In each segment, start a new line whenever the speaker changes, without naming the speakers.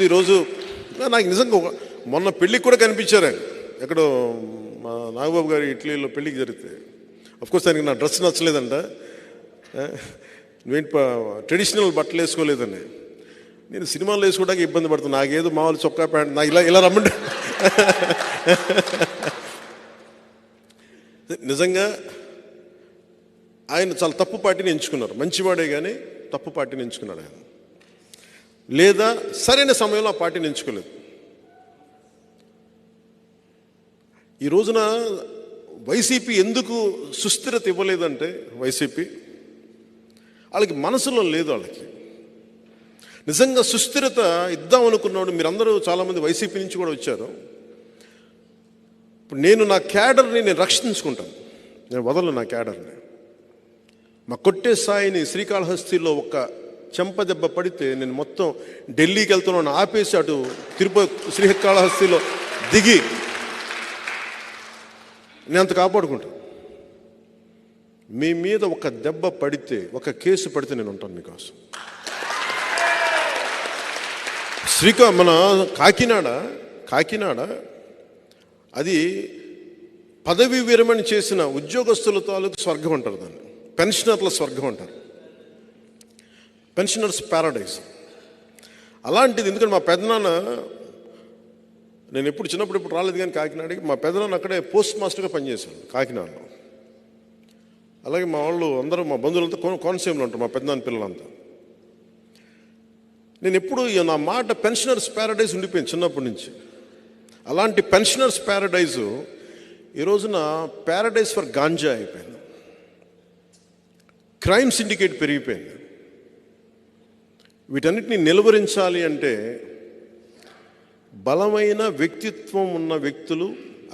ఈరోజు నాకు నిజంగా మొన్న పెళ్ళికి కూడా కనిపించారు ఆయన ఎక్కడో మా నాగబాబు గారి ఇటలీలో పెళ్ళికి జరిగితే. అఫ్కోర్స్ ఆయనకి నా డ్రెస్ నచ్చలేదంట, నువ్వేంటి ట్రెడిషనల్ బట్టలు వేసుకోలేదని. నేను సినిమాలు వేసుకోవడానికి ఇబ్బంది పడుతున్నాను, నాకేదో మామూలు చొక్కా ప్యాంట్ నాకు ఇలా రమ్మంటే. నిజంగా ఆయన చాలా తప్పు పార్టీని ఎంచుకున్నారు. మంచివాడే కానీ తప్పు పార్టీని ఎంచుకున్నాడు ఆయన, లేదా సరైన సమయంలో ఆ పార్టీని ఎంచుకోలేదు. ఈ రోజున వైసీపీ ఎందుకు సుస్థిరత ఇవ్వలేదంటే, వైసీపీ వాళ్ళకి మనసులో లేదు. వాళ్ళకి నిజంగా సుస్థిరత ఇద్దాం అనుకున్నాడు. మీరందరూ చాలామంది వైసీపీ నుంచి కూడా వచ్చారు. ఇప్పుడు నేను నా క్యాడర్ని నేను రక్షించుకుంటాను, నేను వదలను నా క్యాడర్ని. మా కొట్టే స్థాయిని శ్రీకాళహస్తిలో ఒక చెంపదెబ్బ పడితే నేను మొత్తం ఢిల్లీకి వెళ్తున్నాను ఆపేసి అటు తిరుపతి శ్రీకాళహస్తిలో దిగి నేను అంత కాపాడుకుంటాను. మీ మీద ఒక దెబ్బ పడితే, ఒక కేసు పడితే నేను ఉంటాను మీకోసం. మన కాకినాడ అది పదవి విరమణ చేసిన ఉద్యోగస్తుల తాలూకు స్వర్గం అంటారు, దాన్ని పెన్షనర్ల స్వర్గం అంటారు, పెన్షనర్స్ ప్యారడైజ్. అలాంటిది. ఎందుకంటే మా పెద్దనాన్న, నేను ఎప్పుడు చిన్నప్పుడు ఎప్పుడు రాలేదు కానీ కాకినాడకి, మా పెద్దనాన్న అక్కడే పోస్ట్ మాస్టర్గా పనిచేశాను కాకినాడలో. అలాగే మా వాళ్ళు అందరూ, మా బంధువులంతా కోనసీమలో ఉంటారు, మా పెద్దనాన్న పిల్లలంతా. నేను ఎప్పుడు నా మాట పెన్షనర్స్ ప్యారడైజ్ ఉండిపోయింది చిన్నప్పటి నుంచి. అలాంటి పెన్షనర్స్ ప్యారడైజు ఈ రోజున ప్యారడైజ్ ఫర్ గాంజా అయిపోయింది. క్రైమ్ సిండికేట్ పెరిగిపోయింది. వీటన్నిటిని నిలువరించాలి అంటే బలమైన వ్యక్తిత్వం ఉన్న వ్యక్తులు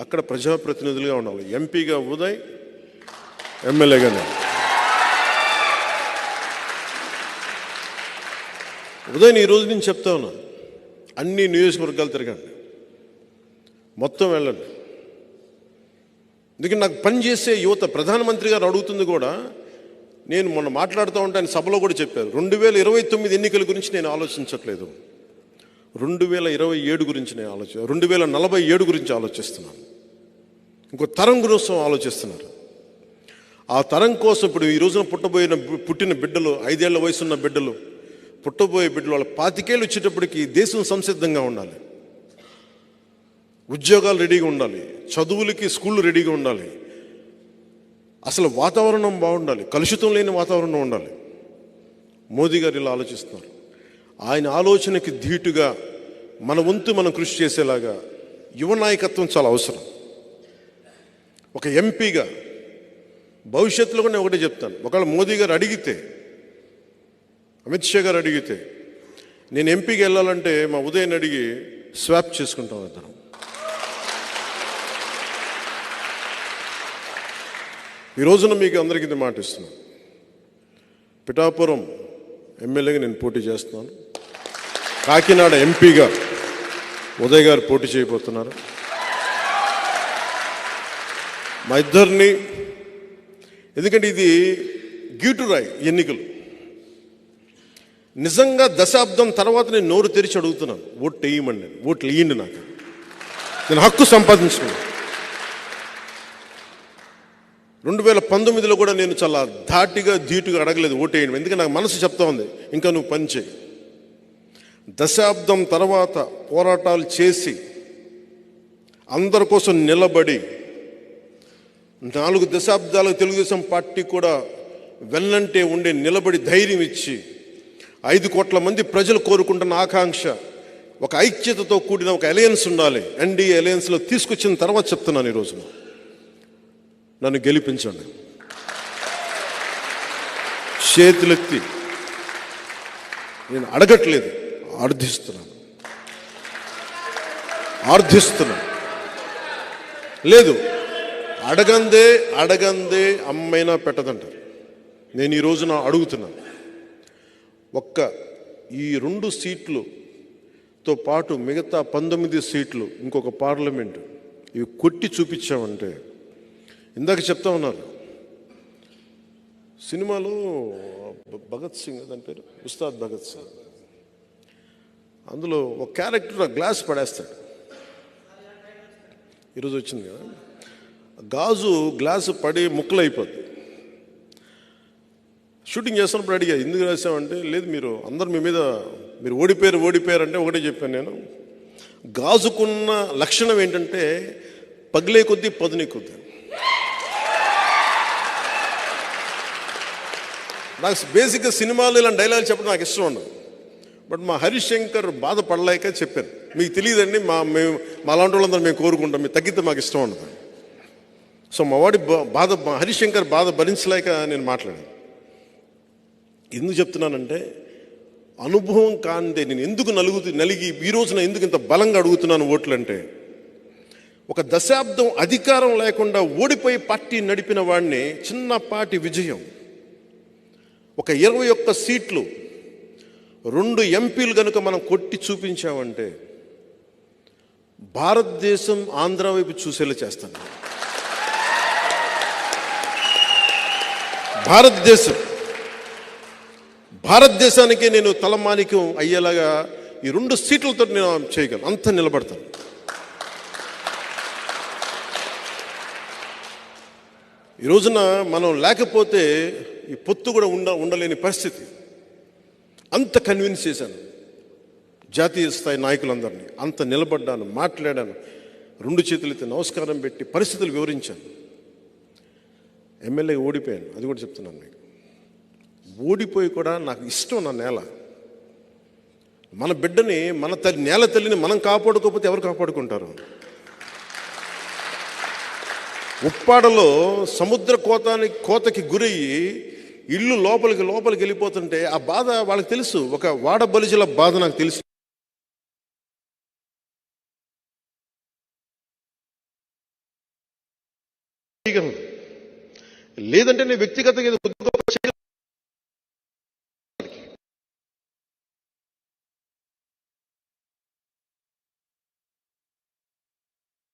అక్కడ ప్రజాప్రతినిధులుగా ఉండాలి. ఎంపీగా ఉదయ్, ఎమ్మెల్యేగా నేను. ఉదయ్ని ఈరోజు నేను చెప్తా ఉన్నా, అన్ని నియోజకవర్గాలు తిరగండి, మొత్తం వెళ్ళండి. ఎందుకంటే నాకు పనిచేసే యువత, ప్రధానమంత్రి గారు అడుగుతుంది కూడా, నేను మొన్న మాట్లాడుతూ ఉంటే ఆయన సభలో కూడా చెప్పారు, 2029 ఎన్నికల గురించి నేను ఆలోచించట్లేదు, 2027 గురించి నేను 2047 గురించి ఆలోచిస్తున్నాను. ఇంకో తరం గురించి ఆలోచిస్తున్నారు. ఆ తరం కోసం ఇప్పుడు ఈ రోజున పుట్టిన బిడ్డలు, 5 ఏళ్ల వయసున్న బిడ్డలు, పుట్టబోయే బిడ్డలు, వాళ్ళ 25 ఏళ్ళు వచ్చేటప్పటికి దేశం సంసిద్ధంగా ఉండాలి, ఉద్యోగాలు రెడీగా ఉండాలి, చదువులకి స్కూళ్ళు రెడీగా ఉండాలి, అసలు వాతావరణం బాగుండాలి, కలుషితం లేని వాతావరణం ఉండాలి. మోదీ గారు ఇలా ఆలోచిస్తున్నారు. ఆయన ఆలోచనకి ధీటుగా మన వంతు మనం కృషి చేసేలాగా యువ నాయకత్వం చాలా అవసరం. ఒక ఎంపీగా భవిష్యత్తులో కూడా నేను ఒకటే చెప్తాను, ఒకవేళ మోదీ గారు అడిగితే, అమిత్ షా గారు అడిగితే, నేను ఎంపీకి వెళ్ళాలంటే మా ఉదయన్ అడిగి స్వాప్ చేసుకుంటాం ఇద్దరం. ఈ రోజున మీకు అందరికీ ఇది మాట ఇస్తున్నాను, పిఠాపురం ఎమ్మెల్యేగా నేను పోటీ చేస్తున్నాను, కాకినాడ ఎంపీగా ఉదయ్ గారు పోటీ చేయబోతున్నారు. మా ఇద్దరిని, ఎందుకంటే ఇది గీటురాయి ఎన్నికలు. నిజంగా దశాబ్దం తర్వాత నేను నోరు తెరిచి అడుగుతున్నాను, ఓట్లు వేయమండి, ఓట్లు వేయండి, నాకు నేను హక్కు సంపాదించుకున్నాను. 2019లో కూడా నేను చాలా ధాటిగా ధీటుగా అడగలేదు ఓటేయండి, ఎందుకంటే నాకు మనసు చెప్తా ఉంది, ఇంకా నువ్వు పని చేయి. దశాబ్దం తర్వాత పోరాటాలు చేసి అందరి కోసం నిలబడి 4 దశాబ్దాలకు తెలుగుదేశం పార్టీ కూడా వెన్నంటే ఉండే నిలబడి ధైర్యం ఇచ్చి 5 కోట్ల మంది ప్రజలు కోరుకుంటున్న ఆకాంక్ష, ఒక ఐక్యతతో కూడిన ఒక అలయన్స్ ఉండాలి, ఎన్డీఏ అలయన్స్లో తీసుకొచ్చిన తర్వాత చెప్తున్నాను, ఈరోజు నన్ను గెలిపించండి. చేతులెత్తి నేను అడగట్లేదు, ఆర్థిస్తున్నాను. లేదు, అడగందే అమ్మైనా పెట్టదంటారు. నేను ఈ రోజున అడుగుతున్నాను, ఈ 2 సీట్లుతో పాటు మిగతా 19 సీట్లు, ఇంకొక పార్లమెంటు, ఇవి కొట్టి చూపించామంటే, ఇందాక చెప్తా ఉన్నారు సినిమాలో భగత్ సింగ్, దాని పేరు ఉస్తాద్ భగత్ సింగ్, అందులో ఒక క్యారెక్టర్ ఆ గ్లాస్ పడేస్తాడు. ఈరోజు వచ్చింది కదా, గాజు గ్లాసు పడి ముక్కలు అయిపోద్ది. షూటింగ్ చేస్తున్నప్పుడు అడిగా, ఎందుకు రాసామంటే, లేదు మీరు అందరు మీ మీద మీరు ఓడిపోయారు అంటే ఒకటే చెప్పాను నేను, గాజుకున్న లక్షణం ఏంటంటే పగిలే కొద్దీ పదునే కొద్దీ. నాకు బేసిక్గా సినిమాలు ఇలాంటి డైలాగ్ చెప్పడం నాకు ఇష్టం ఉండదు. బట్ మా హరీష్ శంకర్ బాధపడలేక చెప్పాను, మీకు తెలియదండి, మా లాంటి వాళ్ళందరూ మేము కోరుకుంటాం, మీరు తగ్గితే మాకు ఇష్టం ఉండదు. సో మా వాడి బాధ, మా హరీష్ శంకర్ బాధ భరించలేక నేను మాట్లాడాను. ఎందుకు చెప్తున్నానంటే, అనుభవం కాందే నేను ఎందుకు నలిగి ఈ రోజున ఎందుకు ఇంత బలంగా అడుగుతున్నాను ఓట్లు అంటే, ఒక దశాబ్దం అధికారం లేకుండా ఓడిపోయి పార్టీ నడిపిన వాడిని చిన్నపాటి విజయం, ఒక 21 సీట్లు, 2 ఎంపీలు కనుక మనం కొట్టి చూపించామంటే భారతదేశం ఆంధ్ర వైపు చూసేలా చేస్తాను. భారతదేశానికి నేను తలమానికం అయ్యేలాగా ఈ 2 సీట్లతో నేను చేయగలను, అంత నిలబడతాను. ఈ రోజున మనం లేకపోతే ఈ పొత్తు కూడా ఉండలేని పరిస్థితి. అంత కన్విన్స్ చేశాను జాతీయ స్థాయి నాయకులందరినీ, అంత నిలబడ్డాను, మాట్లాడాను, 2 చేతులెత్తి నమస్కారం పెట్టి పరిస్థితులు వివరించాను. ఎమ్మెల్యే ఓడిపోయాను, అది కూడా చెప్తున్నాను మీకు. ఓడిపోయి కూడా నాకు ఇష్టం నా నేల, మన బిడ్డని, మన నేల తల్లిని మనం కాపాడుకోకపోతే ఎవరు కాపాడుకుంటారు? ఉప్పాడలో సముద్ర కోతకి గురయ్యి ఇల్లు లోపలికి వెళ్ళిపోతుంటే ఆ బాధ వాళ్ళకి తెలుసు. ఒక వాడ బలిజల బాధ నాకు తెలుసు. లేదంటే నేను వ్యక్తిగతంగా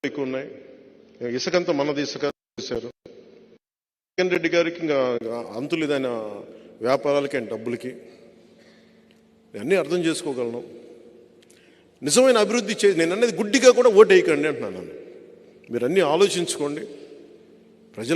ఎక్కువ ఉన్నాయి. ఇసుకంతా మనది, ఇసుక చేశారు. జగన్ రెడ్డి గారికి ఇంకా అంతులేదైన వ్యాపారాలకి అండ్ డబ్బులకి, అన్నీ అర్థం చేసుకోగలను. నిజమైన అభివృద్ధి నేను అనేది గుడ్డిగా కూడా ఓటు వేయకండి అంటున్నాను. మీరు అన్నీ ఆలోచించుకోండి. ప్రజలు